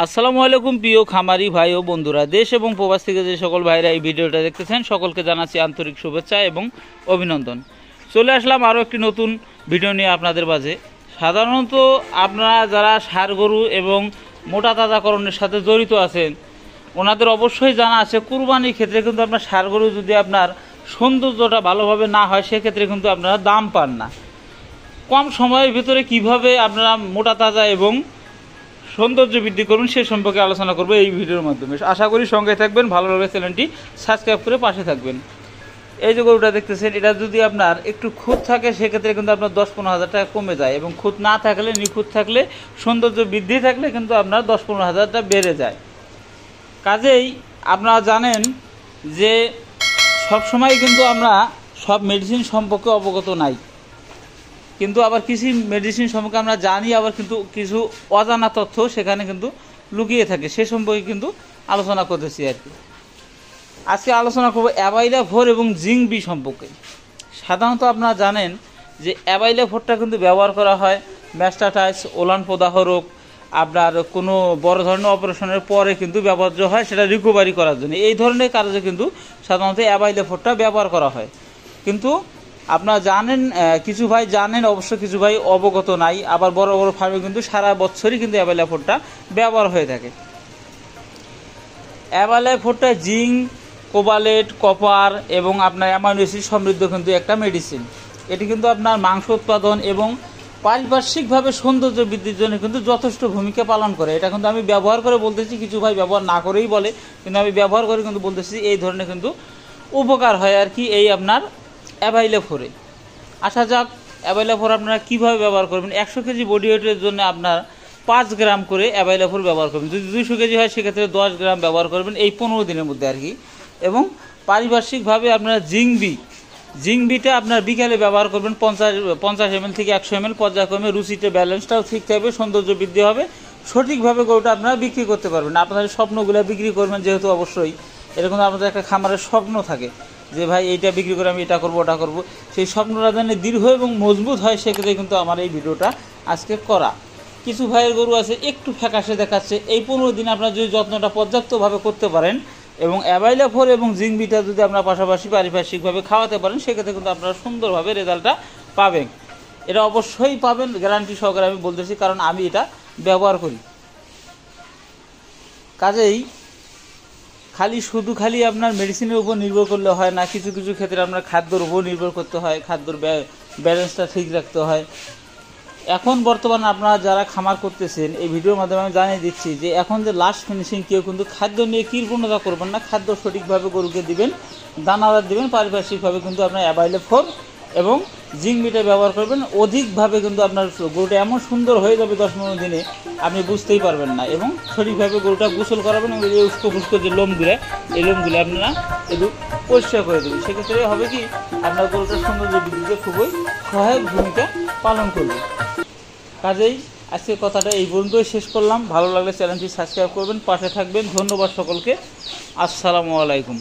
আসসালামু আলাইকুম প্রিয় খামারি ভাই ও বন্ধুরা, দেশ এবং প্রবাস থেকে যে সকল ভাইরা এই ভিডিওটা দেখতেছেন সকলকে জানাচ্ছি আন্তরিক শুভেচ্ছা এবং অভিনন্দন। চলে আসলাম আরও একটি নতুন ভিডিও নিয়ে আপনাদের মাঝে। সাধারণত আপনারা যারা ষাঁড় গরু এবং মোটা তাজাকরণের সাথে জড়িত আছেন ওনাদের অবশ্যই জানা আছে কুরবানির ক্ষেত্রে কিন্তু আপনার ষাঁড় গরু যদি আপনার সৌন্দর্যটা ভালোভাবে না হয় সেক্ষেত্রে কিন্তু আপনারা দাম পান না। কম সময়ের ভিতরে কিভাবে আপনারা মোটা তাজা এবং সৌন্দর্য বৃদ্ধি করুন সে সম্পর্কে আলোচনা করবো এই ভিডিওর মাধ্যমে। আশা করি সঙ্গে থাকবেন, ভালো লাগলে চ্যানেলটি সাবস্ক্রাইব করে পাশে থাকবেন। এই যে গরুটা দেখতেছেন, এটা যদি আপনার একটু খুঁত থাকে সেক্ষেত্রে কিন্তু আপনার 10-15 হাজার টাকা কমে যায়, এবং খুঁত না থাকলে, নিখুঁত থাকলে, সৌন্দর্য বৃদ্ধি থাকলে কিন্তু আপনার 10-15 হাজার টাকা বেড়ে যায়। কাজেই আপনারা জানেন যে সবসময় কিন্তু আমরা সব মেডিসিন সম্পর্কে অবগত নাই, কিন্তু আবার কিছু মেডিসিন সম্পর্কে আমরা জানি, আবার কিন্তু কিছু অজানা তথ্য সেখানে কিন্তু লুকিয়ে থাকে, সে সম্পর্কে কিন্তু আলোচনা করতেছি আর কি। আজকে আলোচনা করব অ্যাভাইলা-4 এবং জিঙ্ক বি সম্পর্কে। সাধারণত আপনারা জানেন যে অ্যাভাইলা-4টা কিন্তু ব্যবহার করা হয় ম্যাস্টাটাইস, ওলান প্রদাহ রোগ, আপনার কোনো বড় ধরনের অপারেশনের পরে কিন্তু ব্যবহার্য হয় সেটা রিকভারি করার জন্য। এই ধরনের কাজে কিন্তু সাধারণত অ্যাভাইলা-4টা ব্যবহার করা হয়। কিন্তু আপনারা জানেন, কিছু ভাই জানেন অবশ্য, কিছু ভাই অবগত নাই। আবার বড় বড় ফার্মে কিন্তু সারা বছরই কিন্তু অ্যাভাইলা-4টা ব্যবহার হয়ে থাকে। অ্যাভাইলা-4টা জিঙ্ক, কোবালেট, কপার এবং আপনার অ্যামাইনো অ্যাসিড সমৃদ্ধ কিন্তু একটা মেডিসিন। এটি কিন্তু আপনার মাংস উৎপাদন এবং পারিপার্শ্বিকভাবে সৌন্দর্য বৃদ্ধির জন্য কিন্তু যথেষ্ট ভূমিকা পালন করে। এটা কিন্তু আমি ব্যবহার করে বলতেছি, কিছু ভাই ব্যবহার না করেই বলে, কিন্তু আমি ব্যবহার করে কিন্তু বলতেছি এই ধরনের কিন্তু উপকার হয় আর কি এই আপনার অ্যাভাইলা-4-এ। আসা যাক অ্যাভাইলা-4 আপনারা কীভাবে ব্যবহার করবেন। 100 কেজি বডি ওয়েটের জন্য আপনার 5 গ্রাম করে অ্যাভাইলা-4 ব্যবহার করবেন। যদি 200 কেজি হয় সেক্ষেত্রে 10 গ্রাম ব্যবহার করবেন এই 15 দিনের মধ্যে আর কি। এবং পারিপার্শ্বিকভাবে আপনারা জিঙ্ক বিটা আপনার বিকালে ব্যবহার করবেন 50 ml থেকে 100 ml পর্যায়ক্রমে। রুচিতে ব্যালেন্সটাও ঠিক থাকবে, সৌন্দর্য বৃদ্ধি হবে, সঠিকভাবে গরুটা আপনারা বিক্রি করতে পারবেন। আপনাদের স্বপ্নগুলো বিক্রি করবেন, যেহেতু অবশ্যই এরকম আপনাদের একটা খামারের স্বপ্ন থাকে যে ভাই এইটা বিক্রি করে আমি এটা করবো ওটা করবো, সেই স্বপ্নটা যেন দীর্ঘ এবং মজবুত হয় সেক্ষেত্রে কিন্তু আমার এই ভিডিওটা আজকে করা। কিছু ভাইয়ের গরু আছে একটু ফ্যাকাশে দেখাচ্ছে, এই 15 দিন আপনারা যদি যত্নটা পর্যাপ্তভাবে করতে পারেন এবং অ্যাভাইলা-4 এবং জিঙ্ক বিটা যদি আপনারা পাশাপাশি পারিপার্শ্বিকভাবে খাওয়াতে পারেন সেক্ষেত্রে কিন্তু আপনারা সুন্দরভাবে রেজাল্টটা পাবেন। এটা অবশ্যই পাবেন, গ্যারান্টি সহকারে আমি বলতেছি, কারণ আমি এটা ব্যবহার করি। কাজেই শুধু আপনার মেডিসিনের উপর নির্ভর করলে হয় না, কিছু কিছু ক্ষেত্রে আপনার খাদ্যর উপর নির্ভর করতে হয়, খাদ্যর ব্যালেন্সটা ঠিক রাখতে হয়। এখন বর্তমানে আপনারা যারা খামার করতেছেন এই ভিডিওর মাধ্যমে আমি জানিয়ে দিচ্ছি যে এখন যে লাস্ট ফিনিশিং কেউ কিন্তু খাদ্য নিয়ে কৃপণতা করবেন না। খাদ্য সঠিকভাবে গরুকে দিবেন, দানাদার দিবেন, পারিপার্শ্বিকভাবে কিন্তু আপনার অ্যাভাইলা-4 এবং জিঙ্ক বিটা ব্যবহার করবেন। অধিকভাবে কিন্তু আপনার গরুটা এমন সুন্দর হয়ে যাবে 10-15 দিনে আপনি বুঝতেই পারবেন না। এবং সঠিকভাবে গরুটা গোসল করাবেন এবং এই উস্কো যে লোমগুলো, এই লোমগুলো আপনারা একটু পরিষ্কার করে দেবেন। সেক্ষেত্রে হবে কি আপনার গরুটার সৌন্দর্য বৃদ্ধিতে খুবই সহায়ক ভূমিকা পালন করবে। কাজেই আজকের কথাটা এই পর্যন্তই শেষ করলাম। ভালো লাগলে চ্যানেলটি সাবস্ক্রাইব করবেন, পাশে থাকবেন। ধন্যবাদ সকলকে। আসসালামু আলাইকুম।